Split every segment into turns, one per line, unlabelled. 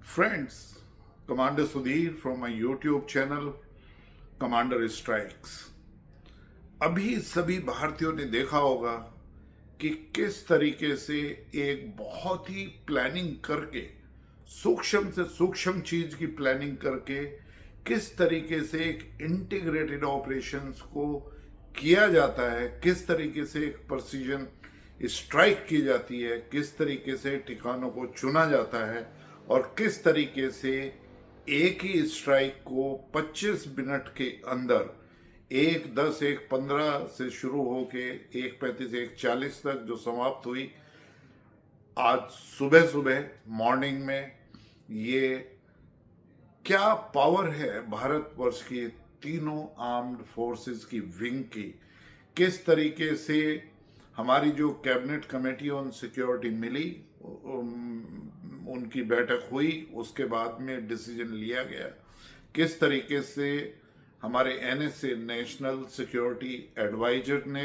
Friends, Commander Sudhir from my YouTube channel Commander Strikes। अभी सभी भारतीयों ने देखा होगा कि किस तरीके से एक बहुत ही प्लानिंग करके, सूक्ष्म से सूक्ष्म चीज की प्लानिंग करके किस तरीके से एक इंटीग्रेटेड ऑपरेशंस को किया जाता है, किस तरीके से एक प्रिसीजन स्ट्राइक की जाती है, किस तरीके से ठिकानों को चुना जाता है और किस तरीके से एक ही स्ट्राइक को 25 मिनट के अंदर 1:10 1:15 से शुरू होके 1:35 1:40 तक जो समाप्त हुई आज सुबह सुबह मॉर्निंग में। ये क्या पावर है भारतवर्ष की तीनों आर्म्ड फोर्सेस की विंग की, किस तरीके से हमारी जो कैबिनेट कमेटी ऑन सिक्योरिटी मिली, उनकी बैठक हुई, उसके बाद में डिसीजन लिया गया, किस तरीके से हमारे एनएसए नेशनल सिक्योरिटी एडवाइजर ने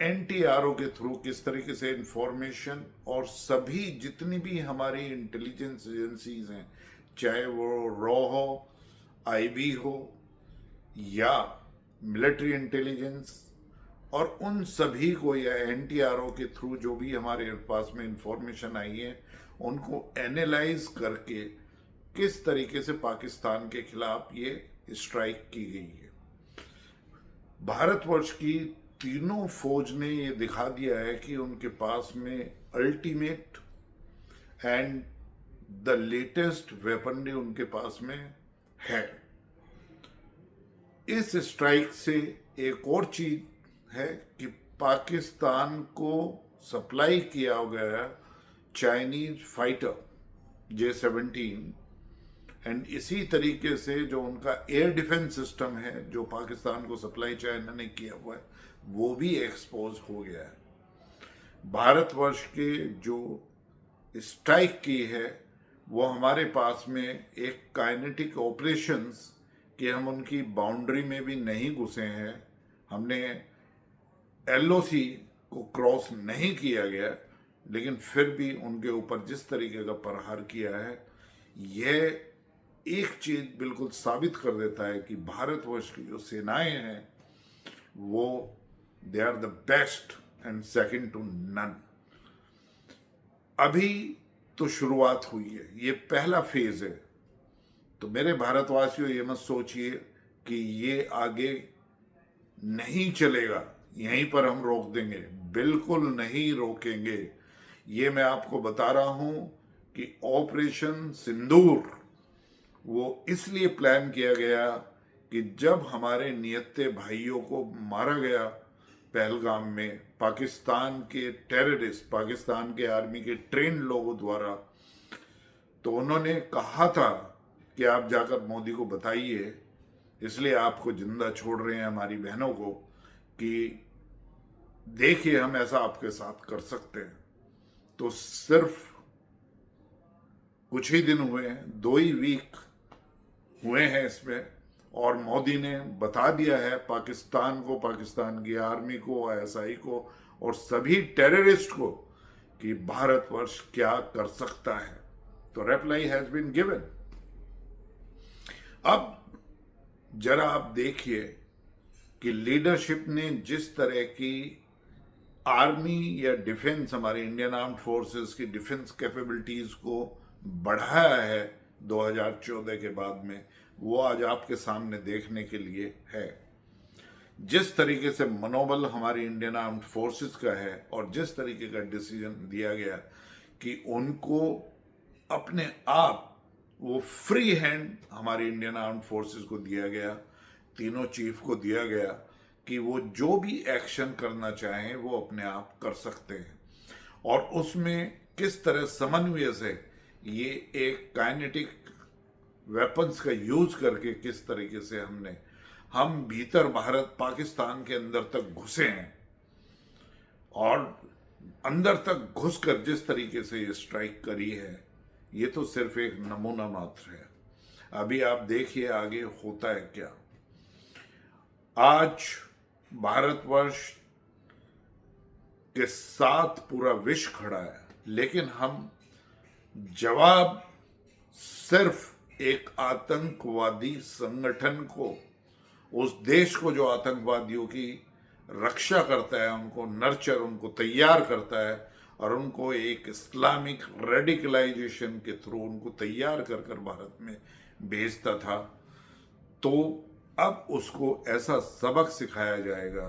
एनटीआरओ के थ्रू किस तरीके से इंफॉर्मेशन और सभी जितनी भी हमारी इंटेलिजेंस एजेंसीज हैं, चाहे वो रॉ हो, आईबी हो या मिलिट्री इंटेलिजेंस, और उन सभी को या एनटीआरओ के थ्रू जो भी हमारे पास में इंफॉर्मेशन आई है उनको एनालाइज करके किस तरीके से पाकिस्तान के खिलाफ ये स्ट्राइक की गई है। भारतवर्ष की तीनों फौज ने ये दिखा दिया है कि उनके पास में ultimate and the latest weaponry उनके पास में है। इस स्ट्राइक से एक और चीज है कि पाकिस्तान को सप्लाई किया गया चाइनीज फाइटर J-17 एंड इसी तरीके से जो उनका एयर डिफेंस सिस्टम है जो पाकिस्तान को सप्लाई चाइना ने किया हुआ है वो भी एक्सपोज हो गया है। भारतवर्ष के जो स्ट्राइक की है वो हमारे पास में एक काइनेटिक ऑपरेशंस कि हम उनकी बाउंड्री में भी नहीं घुसे हैं, हमने एलओसी को क्रॉस नहीं किया गया, लेकिन फिर भी उनके ऊपर जिस तरीके का प्रहार किया है यह एक चीज बिल्कुल साबित कर देता है कि भारतवर्ष की जो सेनाएं हैं वो they are the best and second to none. अभी तो शुरुआत हुई है, ये पहला फेज है, तो मेरे भारतवासियों ये मत सोचिए कि ये आगे नहीं चलेगा, यहीं पर हम रोक देंगे, बिल्कुल नहीं रोकेंगे। ये मैं आपको बता रहा हूं कि ऑपरेशन सिंदूर वो इसलिए प्लान किया गया कि जब हमारे नियत्ते भाइयों को मारा गया पहलगाम में पाकिस्तान के टेररिस्ट, पाकिस्तान के आर्मी के ट्रेन लोगों द्वारा, तो उन्होंने कहा था कि आप जाकर मोदी को बताइए, इसलिए आपको जिंदा छोड़ रहे हैं हमारी बहनों को, कि देखिए हम ऐसा आपके साथ कर सकते हैं। तो सिर्फ कुछ ही दिन हुए हैं, 2 ही वीक हुए हैं इसमें, और मोदी ने बता दिया है पाकिस्तान को, पाकिस्तान की आर्मी को, आईएसआई को और सभी टेररिस्ट को कि भारतवर्ष क्या कर सकता है। तो रिप्लाई हैज बीन गिवन। अब जरा आप देखिए कि लीडरशिप ने जिस तरह की आर्मी या डिफेंस, हमारे इंडियन आर्म्ड फोर्सेस की डिफेंस कैपेबिलिटीज को बढ़ाया है 2014 के बाद में, वो आज आपके सामने देखने के लिए है। जिस तरीके से मनोबल हमारी इंडियन आर्म्ड फोर्सेस का है और जिस तरीके का डिसीजन दिया गया कि उनको अपने आप वो फ्री हैंड हमारी इंडियन आर्म्ड फोर्सेस को दिया गया, तीनों चीफ को दिया गया कि वो जो भी एक्शन करना चाहें वो अपने आप कर सकते हैं, और उसमें किस तरह समन्वय से ये एक काइनेटिक वेपन्स का यूज करके किस तरीके से हम भीतर भारत पाकिस्तान के अंदर तक घुसे हैं, और अंदर तक घुसकर जिस तरीके से ये स्ट्राइक करी है, ये तो सिर्फ एक नमूना मात्र है। अभी आप देखिए आगे होता है क्या। आज भारतवर्ष के साथ पूरा विश्व खड़ा है, लेकिन हम जवाब सिर्फ एक आतंकवादी संगठन को, उस देश को जो आतंकवादियों की रक्षा करता है, उनको नर्चर, उनको तैयार करता है और उनको एक इस्लामिक रेडिकलाइजेशन के थ्रू उनको तैयार कर कर भारत में भेजता था, तो अब उसको ऐसा सबक सिखाया जाएगा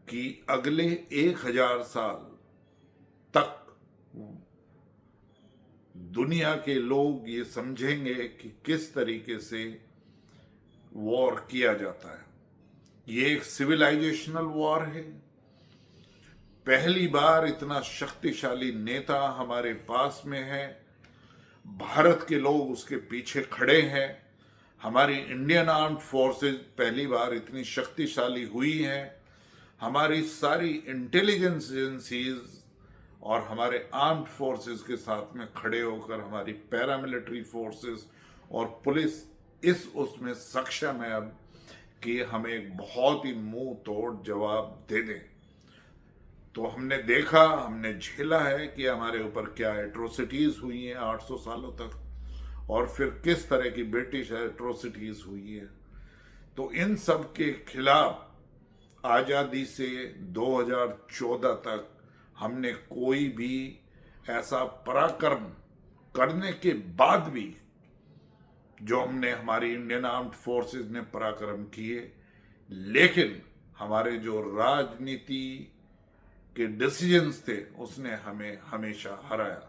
कि अगले 1000 साल तक दुनिया के लोग ये समझेंगे कि किस तरीके से वॉर किया जाता है। ये एक सिविलाइजेशनल वॉर है। पहली बार इतना शक्तिशाली नेता हमारे पास में है, भारत के लोग उसके पीछे खड़े हैं, हमारी इंडियन आर्म्ड फोर्सेस पहली बार इतनी शक्तिशाली हुई हैं, हमारी सारी इंटेलिजेंस एजेंसीज और हमारे आर्म्ड फोर्सेस के साथ में खड़े होकर हमारी पैरामिलिट्री फोर्सेस और पुलिस इस उसमें सक्षम है अब कि हमें एक बहुत ही मुंह तोड़ जवाब दे दें। तो हमने देखा, हमने झेला है कि हमारे ऊपर क्या एट्रोसिटीज हुई हैं 800 सालों तक, और फिर किस तरह की ब्रिटिश एट्रोसिटीज हुई है। तो इन सब के खिलाफ आज़ादी से 2014 तक हमने कोई भी ऐसा पराक्रम करने के बाद भी, जो हमने हमारी इंडियन आर्म्ड फोर्सेस ने पराक्रम किए, लेकिन हमारे जो राजनीति के डिसीजंस थे उसने हमें हमेशा हराया।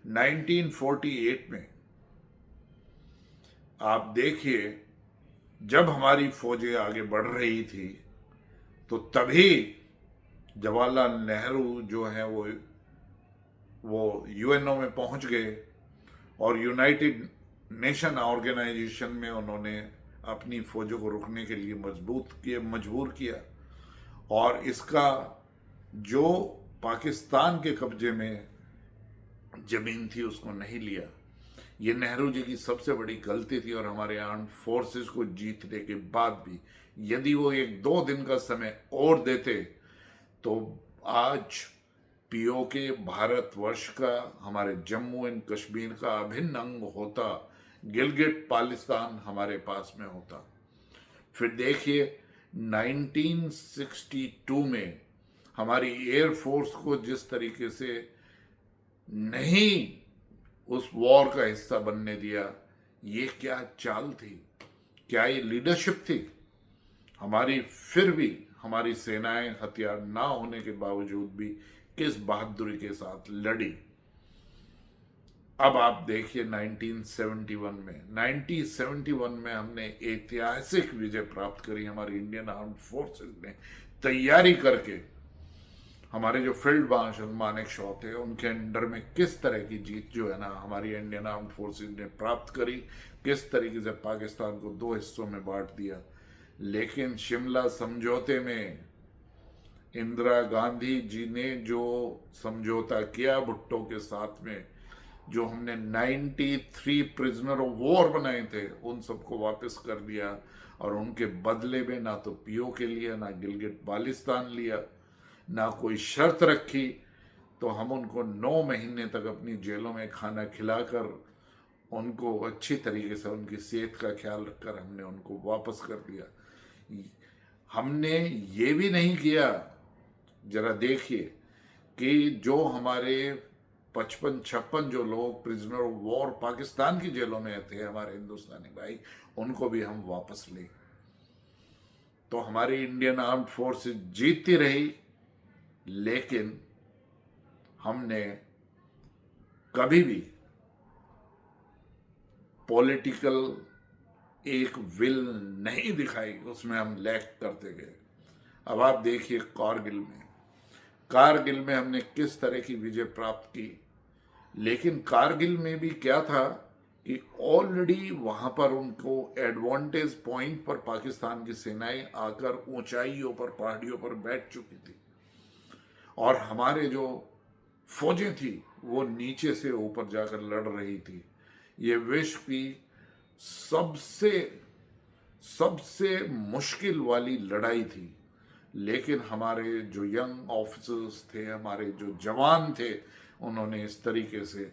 1948 में आप देखिए, जब हमारी फौजें आगे बढ़ रही थी तो तभी जवाहरलाल नेहरू जो है वो यूएनओ में पहुंच गए और यूनाइटेड नेशन ऑर्गेनाइजेशन में उन्होंने अपनी फौजों को रुकने के लिए मजबूर किया, और इसका जो पाकिस्तान के कब्जे में जमीन थी उसको नहीं लिया। ये नेहरू जी की सबसे बड़ी गलती थी। और हमारे आर्म्ड फोर्सेस को जीतने के बाद भी यदि वो 1-2 दिन का समय और देते तो आज पीओके भारतवर्ष का, हमारे जम्मू एंड कश्मीर का अभिन्न अंग होता, गिलगिट बाल्टिस्तान हमारे पास में होता। फिर देखिए 1962 में हमारी एयरफोर्स को जिस तरीके से नहीं उस वॉर का हिस्सा बनने दिया, ये क्या चाल थी, क्या ये लीडरशिप थी हमारी? फिर भी हमारी सेनाएं हथियार ना होने के बावजूद भी किस बहादुरी के साथ लड़ी। अब आप देखिए 1971 में हमने ऐतिहासिक विजय प्राप्त करी। हमारी इंडियन आर्म्ड फोर्सेस ने तैयारी करके, हमारे जो फील्ड मार्शल मानेकशॉ थे उनके अंडर में किस तरह की जीत जो है ना हमारी इंडियन आर्म्ड फोर्सेस ने प्राप्त करी, किस तरीके से पाकिस्तान को 2 हिस्सों में बांट दिया। लेकिन शिमला समझौते में इंदिरा गांधी जी ने जो समझौता किया भुट्टो के साथ में, जो हमने 93 प्रिजनर ऑफ वॉर बनाए थे उन सबको वापस कर दिया, और उनके बदले में ना तो पीओके लिया, ना गिलगिट बाल्टिस्तान लिया, ना कोई शर्त रखी। तो हम उनको 9 महीने तक अपनी जेलों में खाना खिलाकर, उनको अच्छी तरीके से उनकी सेहत का ख्याल रखकर हमने उनको वापस कर दिया। हमने ये भी नहीं किया, जरा देखिए, कि जो हमारे 55-56 जो लोग प्रिजनर ऑफ वॉर पाकिस्तान की जेलों में थे, हमारे हिंदुस्तानी भाई, उनको भी हम वापस ले। तो हमारी इंडियन आर्म्ड फोर्सेस जीतती रही, लेकिन हमने कभी भी पॉलिटिकल एक विल नहीं दिखाई, उसमें हम लैक करते गए। अब आप देखिए कारगिल में हमने किस तरह की विजय प्राप्त की। लेकिन कारगिल में भी क्या था कि ऑलरेडी वहां पर उनको एडवांटेज पॉइंट पर पाकिस्तान की सेनाएं आकर ऊंचाइयों पर, पहाड़ियों पर बैठ चुकी थी, और हमारे जो फौजें थी वो नीचे से ऊपर जाकर लड़ रही थी। ये विश्व की सबसे मुश्किल वाली लड़ाई थी। लेकिन हमारे जो यंग ऑफिसर्स थे, हमारे जो जवान थे, उन्होंने इस तरीके से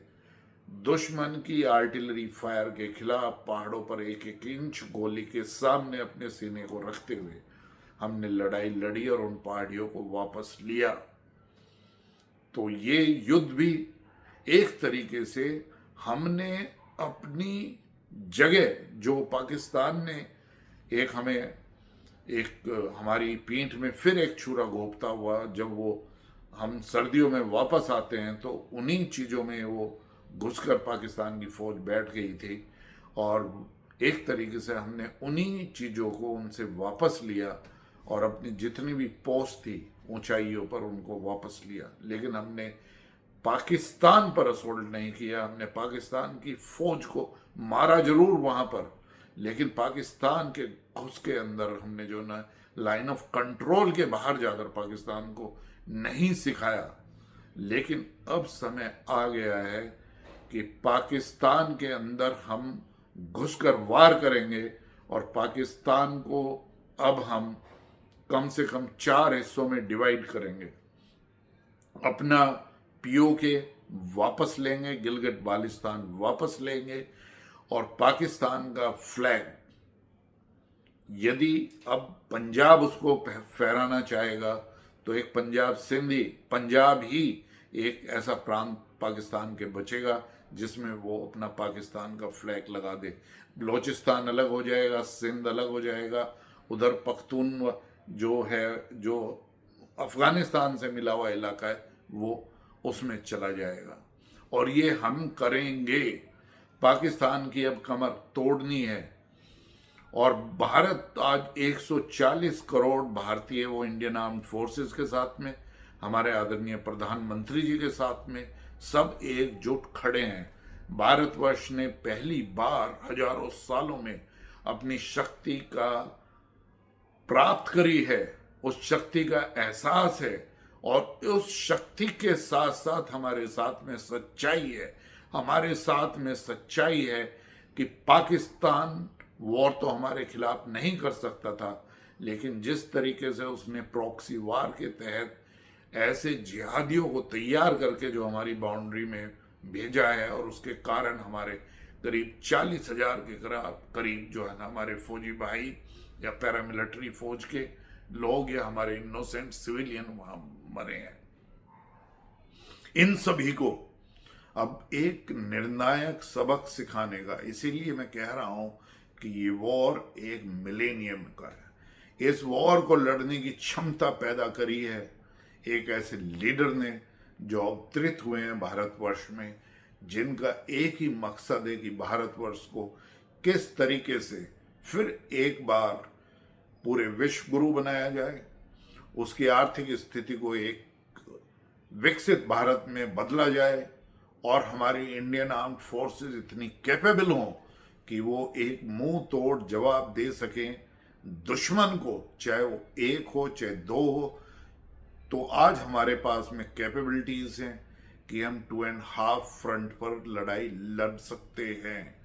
दुश्मन की आर्टिलरी फायर के खिलाफ पहाड़ों पर एक एक इंच गोली के सामने अपने सीने को रखते हुए हमने लड़ाई लड़ी और उन पहाड़ियों को वापस लिया। तो ये युद्ध भी एक तरीके से हमने अपनी जगह, जो पाकिस्तान ने एक हमें एक हमारी पीठ में फिर एक छुरा घोंपता हुआ, जब वो हम सर्दियों में वापस आते हैं तो उन्हीं चीज़ों में वो घुसकर पाकिस्तान की फौज बैठ गई थी और एक तरीके से हमने उन्हीं चीज़ों को उनसे वापस लिया और अपनी जितनी भी पोस्ट थी ऊंचाइयों पर उनको वापस लिया। लेकिन हमने पाकिस्तान पर असोल्ट नहीं किया, हमने पाकिस्तान की फौज को मारा जरूर वहां पर, लेकिन पाकिस्तान के घुस के अंदर हमने जो ना लाइन ऑफ कंट्रोल के बाहर जाकर पाकिस्तान को नहीं सिखाया। लेकिन अब समय आ गया है कि पाकिस्तान के अंदर हम घुसकर वार करेंगे और पाकिस्तान को अब हम कम से कम 4 हिस्सों में डिवाइड करेंगे। अपना पीओके वापस लेंगे, गिलगित बाल्टिस्तान वापस लेंगे और पाकिस्तान का फ्लैग, यदि अब पंजाब उसको फहराना चाहेगा तो एक पंजाब सिंधी, पंजाब ही एक ऐसा प्रांत पाकिस्तान के बचेगा जिसमें वो अपना पाकिस्तान का फ्लैग लगा दे। बलोचिस्तान अलग हो जाएगा, सिंध अलग हो जाएगा, उधर पख्तून जो है, जो अफगानिस्तान से मिला हुआ इलाका है, वो उसमें चला जाएगा। और ये हम करेंगे। पाकिस्तान की अब कमर तोड़नी है और भारत आज 140 करोड़ भारतीय, वो इंडियन आर्म्ड फोर्सेस के साथ में, हमारे आदरणीय प्रधानमंत्री जी के साथ में सब एकजुट खड़े हैं। भारतवर्ष ने पहली बार हजारों सालों में अपनी शक्ति का प्राप्त करी है, उस शक्ति का एहसास है और उस शक्ति के साथ साथ हमारे साथ में सच्चाई है। हमारे साथ में सच्चाई है कि पाकिस्तान वॉर तो हमारे खिलाफ नहीं कर सकता था, लेकिन जिस तरीके से उसने प्रॉक्सी वार के तहत ऐसे जिहादियों को तैयार करके जो हमारी बाउंड्री में भेजा है, और उसके कारण हमारे करीब 40,000 के करीब जो है ना हमारे फौजी भाई या पैरामिलिट्री फौज के लोग या हमारे इनोसेंट सिविलियन वहां मरे हैं। इन सभी को अब एक निर्णायक सबक सिखाने का, इसीलिए मैं कह रहा हूं कि ये वॉर एक मिलेनियम का है। इस वॉर को लड़ने की क्षमता पैदा करी है एक ऐसे लीडर ने जो अवतरित हुए हैं भारतवर्ष में, जिनका एक ही मकसद है कि भारतवर्ष को किस तरीके से फिर एक बार पूरे विश्व गुरु बनाया जाए, उसकी आर्थिक स्थिति को एक विकसित भारत में बदला जाए और हमारी इंडियन आर्म्ड फोर्सेस इतनी कैपेबल हों कि वो एक मुंह तोड़ जवाब दे सकें दुश्मन को, चाहे वो एक हो चाहे दो हो। तो आज हमारे पास में कैपेबिलिटीज हैं कि हम 2.5 फ्रंट पर लड़ाई लड़ सकते हैं।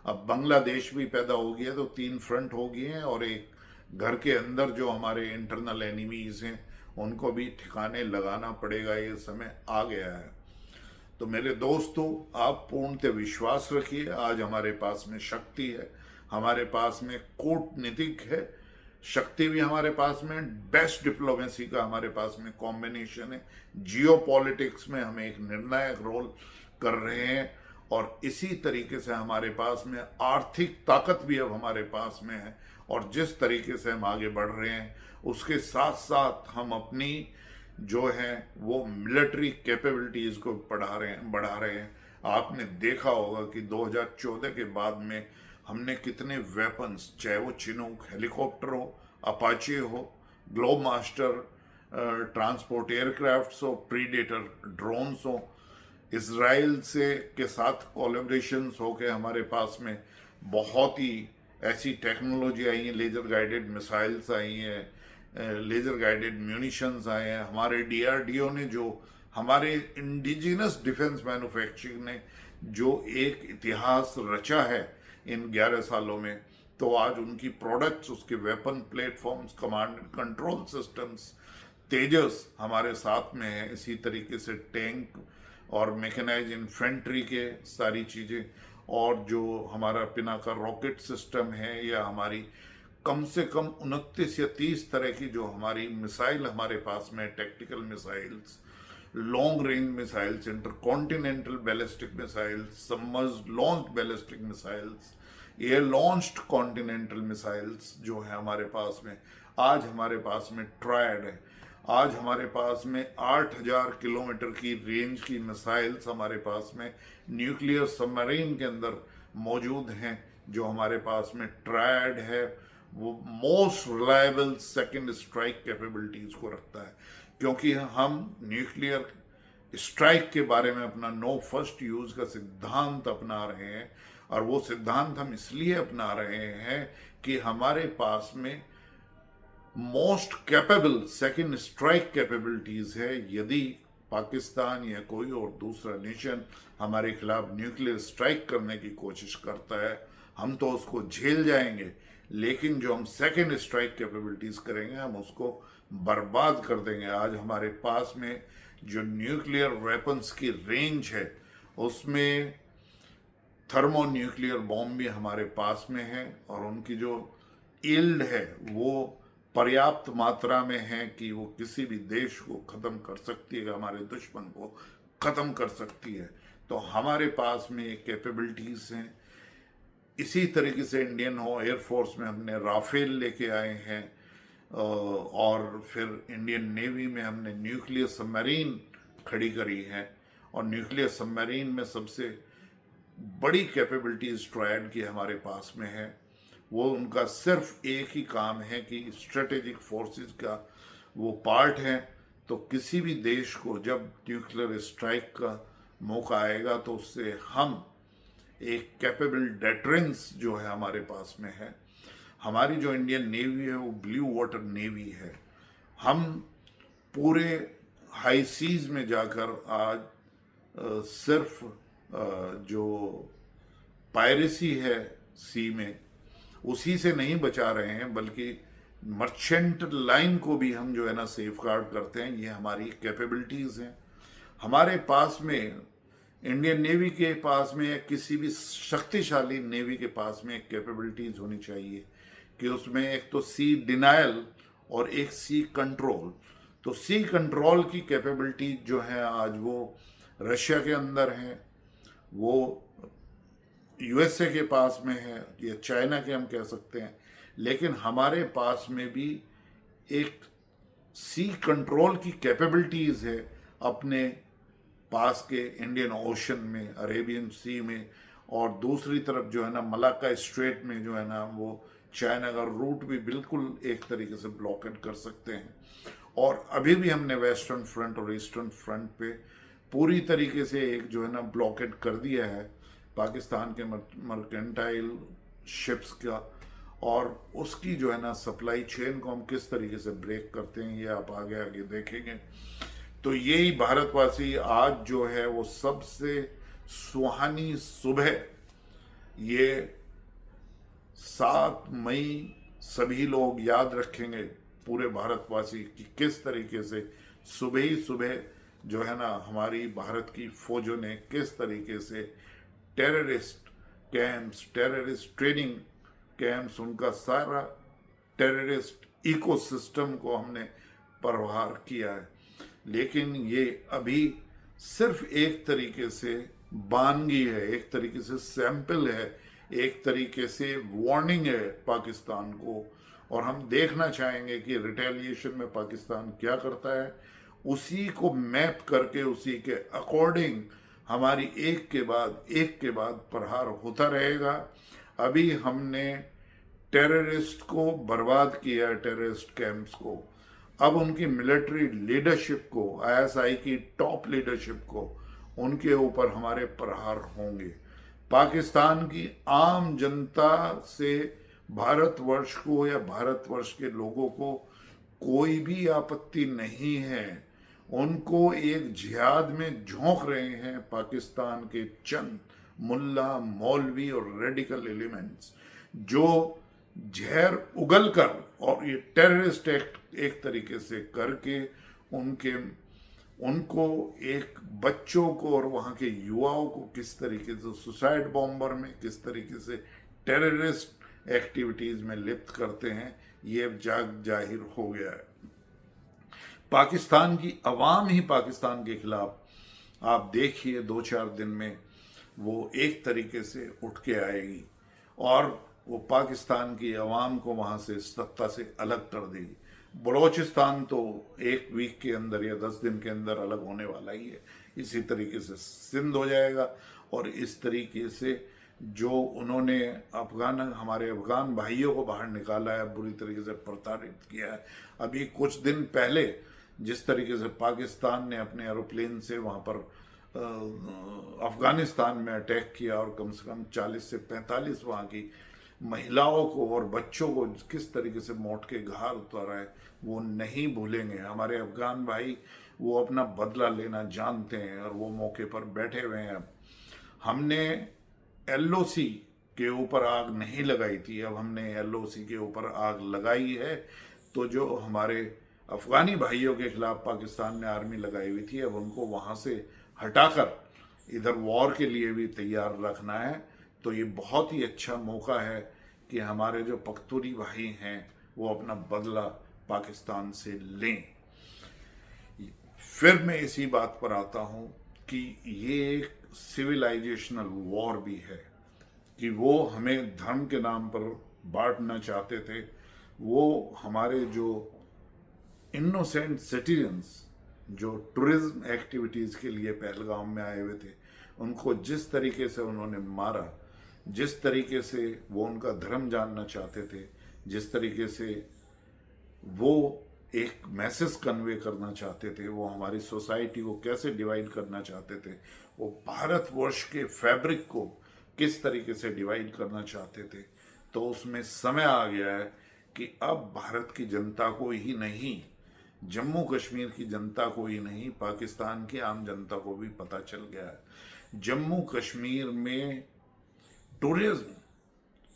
अब बांग्लादेश भी पैदा हो गया तो 3 फ्रंट हो गए हैं और एक घर के अंदर जो हमारे इंटरनल एनिमीज हैं उनको भी ठिकाने लगाना पड़ेगा, ये समय आ गया है। तो मेरे दोस्तों, आप पूर्णतः विश्वास रखिए, आज हमारे पास में शक्ति है, हमारे पास में कूटनीतिक है शक्ति भी, हमारे पास में बेस्ट डिप्लोमेसी का हमारे पास में कॉम्बिनेशन है, जियो पॉलिटिक्स में हम एक निर्णायक रोल कर रहे हैं और इसी तरीके से हमारे पास में आर्थिक ताकत भी अब हमारे पास में है। और जिस तरीके से हम आगे बढ़ रहे हैं उसके साथ साथ हम अपनी जो है वो मिलिट्री कैपेबिलिटीज को बढ़ा रहे हैं। आपने देखा होगा कि 2014 के बाद में हमने कितने वेपन्स, चाहे वो चिनूक हेलीकॉप्टर हो, अपाचे हो, ग्लोब मास्टर ट्रांसपोर्ट एयरक्राफ्ट्स हो, प्रीडेटर ड्रोन्स हो, इजराइल से के साथ कोलैबोरेशंस हो के हमारे पास में बहुत ही ऐसी टेक्नोलॉजी आई है, लेजर गाइडेड मिसाइल्स आई हैं, लेजर गाइडेड म्यूनिशंस आए हैं। हमारे डीआरडीओ ने जो हमारे इंडिजिनस डिफेंस मैन्युफैक्चरिंग ने जो एक इतिहास रचा है इन 11 सालों में, तो आज उनकी प्रोडक्ट्स, उसके weapon platforms, command and control systems, Tejas हमारे साथ में है। इसी तरीके से टैंक और मैकेनाइज इन्फेंट्री के सारी चीज़ें, और जो हमारा पिनाका रॉकेट सिस्टम है, या हमारी कम से कम 29 या 30 तरह की जो हमारी मिसाइल हमारे पास में, tactical missiles, long range missiles, intercontinental ballistic missiles, submerged launch ballistic missiles, air launched continental missiles जो है हमारे पास में। आज हमारे पास में ट्रायड है। आज हमारे पास में 8000 किलोमीटर की रेंज की मिसाइल्स हमारे पास में न्यूक्लियर सबमरीन के अंदर मौजूद हैं, जो हमारे पास में ट्रायड है। वो most reliable second strike capabilities को रखता है, क्योंकि हम न्यूक्लियर स्ट्राइक के बारे में अपना नो फर्स्ट यूज का सिद्धांत अपना रहे हैं। और वो सिद्धांत हम इसलिए अपना रहे हैं कि हमारे पास में most capable second strike capabilities है। यदि पाकिस्तान या कोई और दूसरा नेशन हमारे खिलाफ न्यूक्लियर स्ट्राइक करने की कोशिश करता है, हम तो उसको झेल जाएंगे, लेकिन जो हम सेकंड स्ट्राइक कैपेबिलिटीज करेंगे, हम उसको बर्बाद कर देंगे। आज हमारे पास में जो न्यूक्लियर वेपन्स की रेंज है, उसमें थर्मो न्यूक्लियर बॉम्ब भी हमारे पास में है, और उनकी जो यील्ड है वो पर्याप्त मात्रा में है कि वो किसी भी देश को ख़त्म कर सकती है, हमारे दुश्मन को ख़त्म कर सकती है। तो हमारे पास में ये कैपेबिलिटीज़ हैं। इसी तरीके से इंडियन एयरफोर्स में हमने राफेल लेके आए हैं, और फिर इंडियन नेवी में हमने न्यूक्लियर सबमरीन खड़ी करी है। और न्यूक्लियर सबमरीन में सबसे बड़ी कैपेबिलिटीज ट्रायड की हमारे पास में है। वो उनका सिर्फ एक ही काम है कि स्ट्रेटेजिक फोर्सेस का वो पार्ट है। तो किसी भी देश को जब न्यूक्लियर स्ट्राइक का मौका आएगा, तो उससे हम एक कैपेबल डेटरेंस जो है हमारे पास में है। हमारी जो इंडियन नेवी है वो ब्लू वाटर नेवी है। हम पूरे हाई सीज में जाकर आज सिर्फ जो पायरेसी है सी में, उसी से नहीं बचा रहे हैं, बल्कि मर्चेंट लाइन को भी हम जो है ना सेफ गार्ड करते हैं। ये हमारी कैपेबिलिटीज़ हैं। हमारे पास में इंडियन नेवी के पास में, या किसी भी शक्तिशाली नेवी के पास में एक कैपेबिलिटीज़ होनी चाहिए कि उसमें एक तो सी डिनायल और एक सी कंट्रोल। तो सी कंट्रोल की कैपेबिलिटी जो है आज वो रशिया के अंदर है, वो यूएसए के पास में है, या चाइना के हम कह सकते हैं। लेकिन हमारे पास में भी एक सी कंट्रोल की कैपेबिलिटीज़ है अपने पास के इंडियन ओशन में, अरेबियन सी में, और दूसरी तरफ जो है ना मलाक्का स्ट्रेट में जो है ना वो चाइना का रूट भी बिल्कुल एक तरीके से ब्लॉकेट कर सकते हैं। और अभी भी हमने वेस्टर्न फ्रंट और ईस्टर्न फ्रंट पे पूरी तरीके से एक जो है ना ब्लॉकेट कर दिया है पाकिस्तान के मर्केंटाइल शिप्स का, और उसकी जो है ना सप्लाई चेन को हम किस तरीके से ब्रेक करते हैं, ये आप आगे आगे देखेंगे। तो यही भारतवासी आज जो है वो सबसे सुहानी सुबह, ये 7 मई सभी लोग याद रखेंगे, पूरे भारतवासी, कि किस तरीके से सुबह ही सुबह जो है ना हमारी भारत की फौजों ने किस तरीके से terrorist camps, terrorist training camps, उनका सारा टेररिस्ट इकोसिस्टम को हमने प्रहार किया है। लेकिन ये अभी सिर्फ एक तरीके से बानगी है, एक तरीके से सैंपल है, एक तरीके से वार्निंग है पाकिस्तान को। और हम देखना चाहेंगे कि रिटेलिएशन में पाकिस्तान क्या करता है, उसी को मैप करके उसी के अकॉर्डिंग हमारी एक के बाद प्रहार होता रहेगा। अभी हमने टेररिस्ट को बर्बाद किया, टेररिस्ट कैंप्स को। अब उनकी मिलिट्री लीडरशिप को, आईएसआई की टॉप लीडरशिप को, उनके ऊपर हमारे प्रहार होंगे। पाकिस्तान की आम जनता से भारतवर्ष को या भारतवर्ष के लोगों को कोई भी आपत्ति नहीं है। उनको एक जिहाद में झोंक रहे हैं पाकिस्तान के चंद मुल्ला, मौलवी और रेडिकल एलिमेंट्स, जो जहर उगल कर और ये टेररिस्ट एक्ट एक तरीके से करके उनको एक बच्चों को और वहाँ के युवाओं को किस तरीके से सुसाइड बॉम्बर में, किस तरीके से टेररिस्ट एक्टिविटीज़ में लिप्त करते हैं, ये अब जाहिर हो गया है। पाकिस्तान की अवाम ही पाकिस्तान के खिलाफ आप देखिए 2-4 दिन में वो एक तरीके से उठ के आएगी और वो पाकिस्तान की अवाम को वहाँ से सत्ता से अलग कर देगी। बलोचिस्तान तो 1 वीक के अंदर या 10 दिन के अंदर अलग होने वाला ही है। इसी तरीके से सिंध हो जाएगा और इस तरीके से जो उन्होंने हमारे अफगान भाइयों को बाहर निकाला है, बुरी तरीके से प्रताड़ित किया है। अभी कुछ दिन पहले जिस तरीके से पाकिस्तान ने अपने एरोप्लेन से वहाँ पर अफगानिस्तान में अटैक किया और कम से कम 40 से 45 वहाँ की महिलाओं को और बच्चों को किस तरीके से मौत के घाट उतारा है, वो नहीं भूलेंगे। हमारे अफगान भाई वो अपना बदला लेना जानते हैं और वो मौके पर बैठे हुए हैं। हमने एलओसी के ऊपर आग नहीं लगाई थी, अब हमने एलओसी के ऊपर आग लगाई है। तो जो हमारे अफगानी भाइयों के खिलाफ पाकिस्तान ने आर्मी लगाई हुई थी, अब उनको वहाँ से हटाकर इधर वॉर के लिए भी तैयार रखना है। तो ये बहुत ही अच्छा मौका है कि हमारे जो पख्तूरी भाई हैं वो अपना बदला पाकिस्तान से लें। फिर मैं इसी बात पर आता हूँ कि ये एक सिविलाइजेशनल वॉर भी है कि वो हमें धर्म के नाम पर बांटना चाहते थे। वो हमारे जो इनोसेंट सिटीजन्स जो टूरिज्म एक्टिविटीज़ के लिए पहलगाम में आए हुए थे, उनको जिस तरीके से उन्होंने मारा, जिस तरीके से वो उनका धर्म जानना चाहते थे, जिस तरीके से वो एक मैसेज कन्वे करना चाहते थे, वो हमारी सोसाइटी को कैसे डिवाइड करना चाहते थे, वो भारतवर्ष के फैब्रिक को किस तरीके से डिवाइड करना चाहते थे, तो उसमें समय आ गया है कि अब भारत की जनता को ही नहीं, जम्मू कश्मीर की जनता को ही नहीं, पाकिस्तान की आम जनता को भी पता चल गया है। जम्मू कश्मीर में टूरिज्म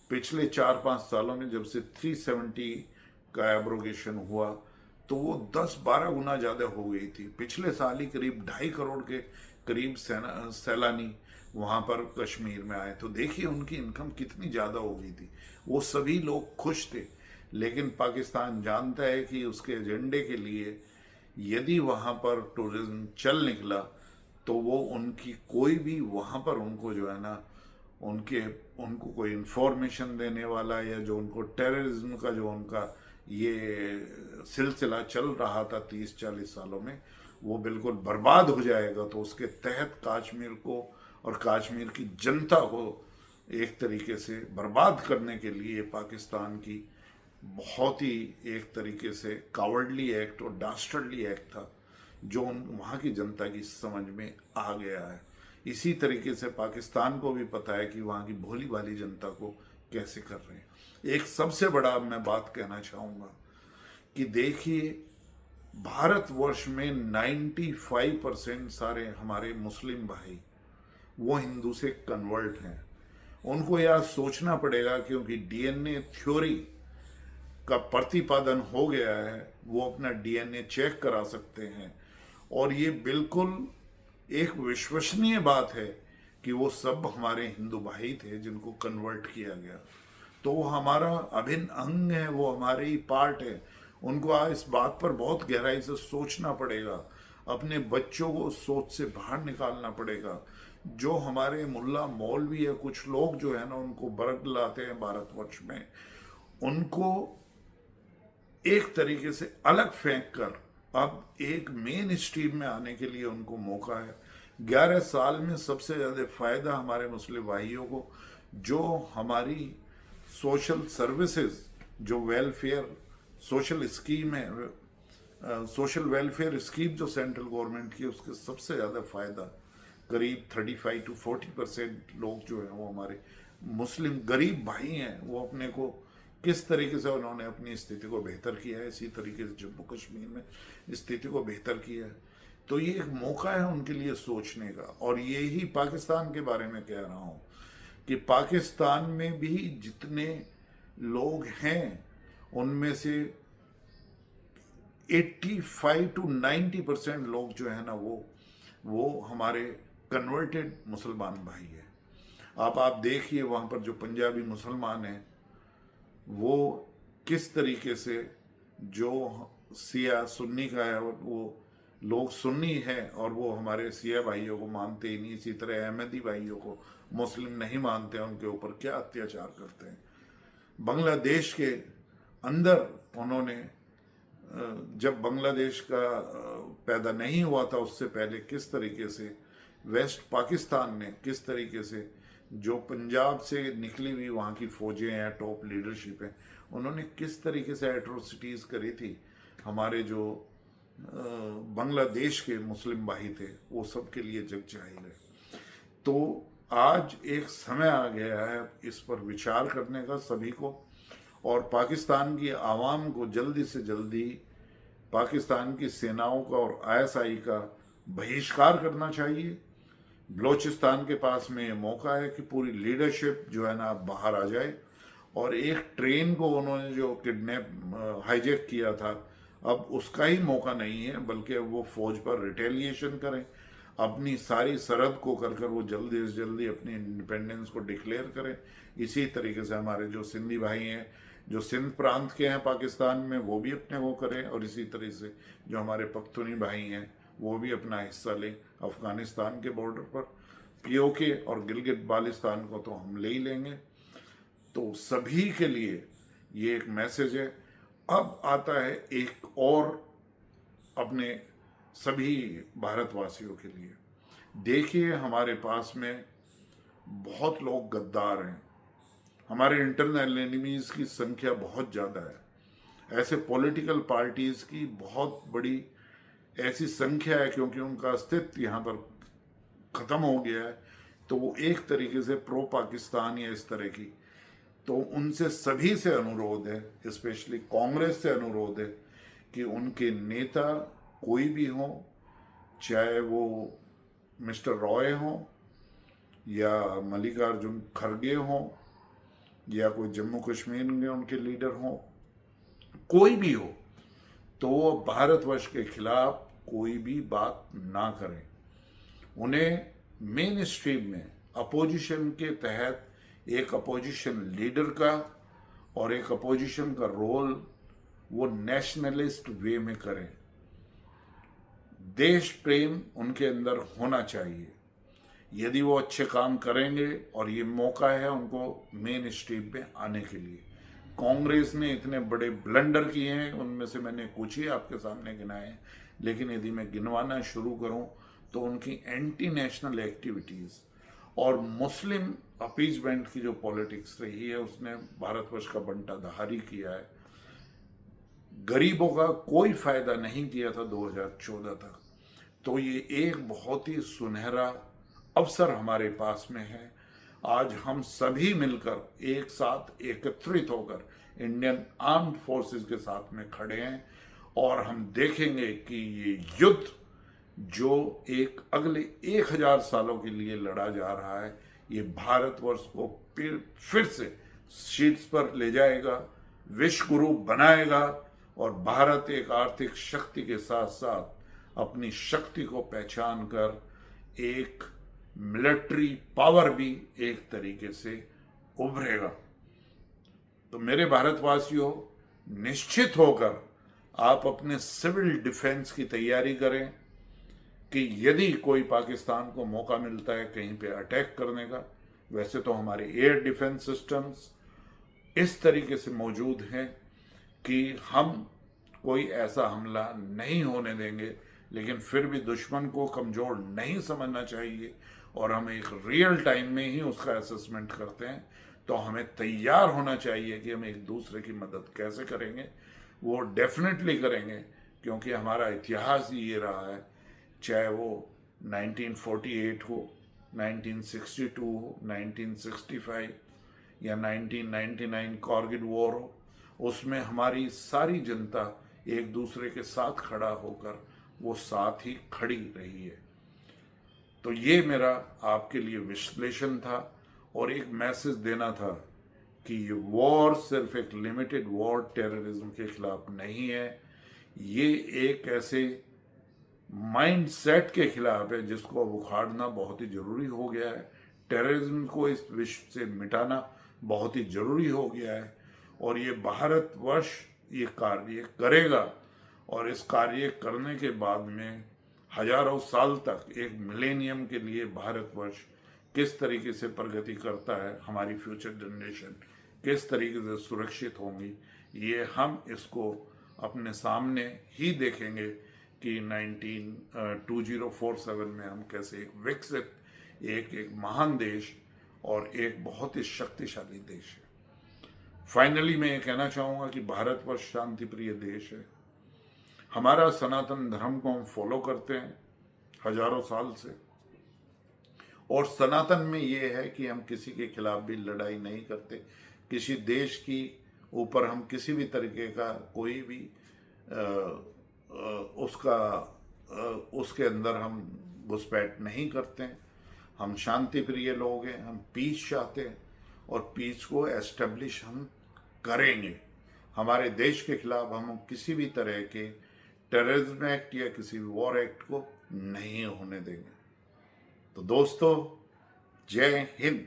पिछले 4-5 सालों में जब से 370 का एब्रोगेशन हुआ तो वो 10-12 गुना ज़्यादा हो गई थी। पिछले साल ही करीब 2.5 करोड़ के करीब सैलानी वहाँ पर कश्मीर में आए। तो देखिए उनकी इनकम कितनी ज़्यादा हो गई थी। वो सभी लोग खुश थे, लेकिन पाकिस्तान जानता है कि उसके एजेंडे के लिए यदि वहाँ पर टूरिज्म चल निकला तो वो उनकी कोई भी वहाँ पर उनको जो है ना उनको कोई इन्फॉर्मेशन देने वाला या जो उनको टेररिज्म का जो उनका ये सिलसिला चल रहा था 30-40 सालों में, वो बिल्कुल बर्बाद हो जाएगा। तो उसके तहत कश्मीर को और कश्मीर की जनता को एक तरीके से बर्बाद करने के लिए पाकिस्तान की बहुत ही एक तरीके से कावर्डली एक्ट और डास्टर्डली एक्ट था जो वहाँ की जनता की समझ में आ गया है। इसी तरीके से पाकिस्तान को भी पता है कि वहाँ की भोली भाली जनता को कैसे कर रहे हैं। एक सबसे बड़ा मैं बात कहना चाहूँगा कि देखिए भारतवर्ष में 95% सारे हमारे मुस्लिम भाई वो हिंदू से कन्वर्ट हैं। उनको यह सोचना पड़ेगा क्योंकि डीएनए थ्योरी का प्रतिपादन हो गया है, वो अपना डीएनए चेक करा सकते हैं और ये बिल्कुल एक विश्वसनीय बात है कि वो सब हमारे हिंदू भाई थे जिनको कन्वर्ट किया गया। तो वो हमारा अभिन्न अंग है, वो हमारे ही पार्ट है। उनको आज इस बात पर बहुत गहराई से सोचना पड़ेगा, अपने बच्चों को सोच से बाहर निकालना पड़ेगा। जो हमारे मुल्ला मौलवी है, कुछ लोग जो है ना उनको बरक लाते हैं भारतवर्ष में, उनको एक तरीके से अलग फेंक कर अब एक मेन स्ट्रीम में आने के लिए उनको मौका है। 11 साल में सबसे ज़्यादा फायदा हमारे मुस्लिम भाइयों को जो हमारी सोशल सर्विसेज, जो वेलफेयर सोशल स्कीम है, सोशल वेलफेयर स्कीम जो सेंट्रल गवर्नमेंट की, उसके सबसे ज़्यादा फ़ायदा करीब 35 to 40% लोग जो हैं वो हमारे मुस्लिम गरीब भाई हैं। वो अपने को किस तरीके से उन्होंने अपनी स्थिति को बेहतर किया है, इसी तरीके से जम्मू कश्मीर में स्थिति को बेहतर किया है। तो ये एक मौका है उनके लिए सोचने का। और यही पाकिस्तान के बारे में कह रहा हूँ कि पाकिस्तान में भी जितने लोग हैं उनमें से 85 to 90% लोग जो है ना वो हमारे कन्वर्टेड मुसलमान भाई है। आप देखिए वहाँ पर जो पंजाबी मुसलमान हैं वो किस तरीके से, जो सिया सुन्नी का है वो लोग सुन्नी हैं और वो हमारे सिया भाइयों को मानते ही नहीं, इसी तरह अहमदी भाइयों को मुस्लिम नहीं मानते हैं, उनके ऊपर क्या अत्याचार करते हैं। बांग्लादेश के अंदर उन्होंने जब बांग्लादेश का पैदा नहीं हुआ था उससे पहले किस तरीके से वेस्ट पाकिस्तान ने किस तरीके से जो पंजाब से निकली हुई वहाँ की फौजें हैं, टॉप लीडरशिप है, उन्होंने किस तरीके से एट्रोसिटीज़ करी थी हमारे जो बांग्लादेश के मुस्लिम भाई थे, वो सब के लिए जग जाहिर है। तो आज एक समय आ गया है इस पर विचार करने का सभी को, और पाकिस्तान की आवाम को जल्दी से जल्दी पाकिस्तान की सेनाओं का और आईएसआई का बहिष्कार करना चाहिए। बलोचिस्तान के पास में ये मौका है कि पूरी लीडरशिप जो है ना बाहर आ जाए, और एक ट्रेन को उन्होंने जो किडनैप हाईजैक किया था, अब उसका ही मौका नहीं है, बल्कि वो फौज पर रिटेलिएशन करें, अपनी सारी सरहद को कर वो जल्दी से जल्दी अपनी इंडिपेंडेंस को डिक्लेयर करें। इसी तरीके से हमारे जो सिंधी भाई हैं जो सिंध प्रांत के हैं पाकिस्तान में, वो भी अपने वो करें, और इसी तरह से जो हमारे पख्तूनी भाई हैं वो भी अपना हिस्सा लें अफगानिस्तान के बॉर्डर पर। पीओके और गिलगित बाल्टिस्तान को तो हम ले ही लेंगे। तो सभी के लिए ये एक मैसेज है। अब आता है एक और अपने सभी भारतवासियों के लिए। देखिए हमारे पास में बहुत लोग गद्दार हैं, हमारे इंटरनल एनिमीज की संख्या बहुत ज़्यादा है। ऐसे पॉलिटिकल पार्टीज की बहुत बड़ी ऐसी संख्या है, क्योंकि उनका अस्तित्व यहाँ पर ख़त्म हो गया है, तो वो एक तरीके से प्रो पाकिस्तान या इस तरह की। तो उनसे सभी से अनुरोध है, स्पेशली कांग्रेस से अनुरोध है कि उनके नेता कोई भी हो, चाहे वो मिस्टर रॉय हो या मल्लिकार्जुन खड़गे हो या कोई जम्मू कश्मीर में उनके लीडर हो, कोई भी हो, तो वो भारतवर्ष के खिलाफ कोई भी बात ना करें। उन्हें मेन स्ट्रीम में अपोजिशन के तहत एक अपोजिशन लीडर का और एक अपोजिशन का रोल वो नेशनलिस्ट वे में करें। देश प्रेम उनके अंदर होना चाहिए। यदि वो अच्छे काम करेंगे, और ये मौका है उनको मेन स्ट्रीम पे आने के लिए। कांग्रेस ने इतने बड़े ब्लंडर किए हैं, उनमें से मैंने कुछ ही आपके सामने गिनाए हैं, लेकिन यदि मैं गिनवाना शुरू करूं तो उनकी एंटी नेशनल एक्टिविटीज़ और मुस्लिम अपीजमेंट की जो पॉलिटिक्स रही है, उसने भारतवर्ष का बंटाधारी किया है। गरीबों का कोई फायदा नहीं किया था 2014 तक। तो ये एक बहुत ही सुनहरा अवसर हमारे पास में है। आज हम सभी मिलकर एक साथ एकत्रित होकर इंडियन आर्म्ड फोर्सेस के साथ में खड़े हैं, और हम देखेंगे कि ये युद्ध जो एक अगले 1000 सालों के लिए लड़ा जा रहा है, ये भारतवर्ष को फिर से शीर्ष पर ले जाएगा, विश्व गुरु बनाएगा, और भारत एक आर्थिक शक्ति के साथ साथ अपनी शक्ति को पहचान कर एक मिलिट्री पावर भी एक तरीके से उभरेगा। तो मेरे भारतवासियों, निश्चित होकर आप अपने सिविल डिफेंस की तैयारी करें कि यदि कोई पाकिस्तान को मौका मिलता है कहीं पे अटैक करने का, वैसे तो हमारे एयर डिफेंस सिस्टम्स इस तरीके से मौजूद हैं कि हम कोई ऐसा हमला नहीं होने देंगे, लेकिन फिर भी दुश्मन को कमज़ोर नहीं समझना चाहिए, और हम एक रियल टाइम में ही उसका असेसमेंट करते हैं। तो हमें तैयार होना चाहिए कि हम एक दूसरे की मदद कैसे करेंगे। वो डेफिनेटली करेंगे, क्योंकि हमारा इतिहास ही ये रहा है, चाहे वो 1948 हो, 1962 हो, 1965 या 1999 कारगिल वॉर हो, उसमें हमारी सारी जनता एक दूसरे के साथ खड़ा होकर वो साथ ही खड़ी रही है। तो ये मेरा आपके लिए विश्लेषण था, और एक मैसेज देना था कि ये वॉर सिर्फ एक लिमिटेड वॉर टेररिज्म के खिलाफ नहीं है, ये एक ऐसे माइंडसेट के खिलाफ है जिसको अब उखाड़ना बहुत ही जरूरी हो गया है। टेररिज्म को इस विश्व से मिटाना बहुत ही जरूरी हो गया है और ये भारतवर्ष ये कार्य करेगा और इस कार्य करने के बाद में हजारों साल तक एक मिलेनियम के लिए भारतवर्ष किस तरीके से प्रगति करता है, हमारी फ्यूचर जनरेशन किस तरीके से सुरक्षित होंगी, ये हम इसको अपने सामने ही देखेंगे कि 2047 में हम कैसे एक विकसित एक महान देश और एक बहुत ही शक्तिशाली देश है। फाइनली मैं ये कहना चाहूँगा कि भारतवर्ष शांति प्रिय देश है। हमारा सनातन धर्म को हम फॉलो करते हैं हजारों साल से और सनातन में ये है कि हम किसी के खिलाफ भी लड़ाई नहीं करते, किसी देश की ऊपर हम किसी भी तरीके का कोई भी उसके अंदर हम घुसपैठ नहीं करते हैं। हम शांति प्रिय लोग हैं, हम पीस चाहते हैं और पीस को एस्टेब्लिश हम करेंगे। हमारे देश के खिलाफ हम किसी भी तरह के टेररिज्म एक्ट या किसी वॉर एक्ट को नहीं होने देंगे। तो दोस्तों, जय हिंद।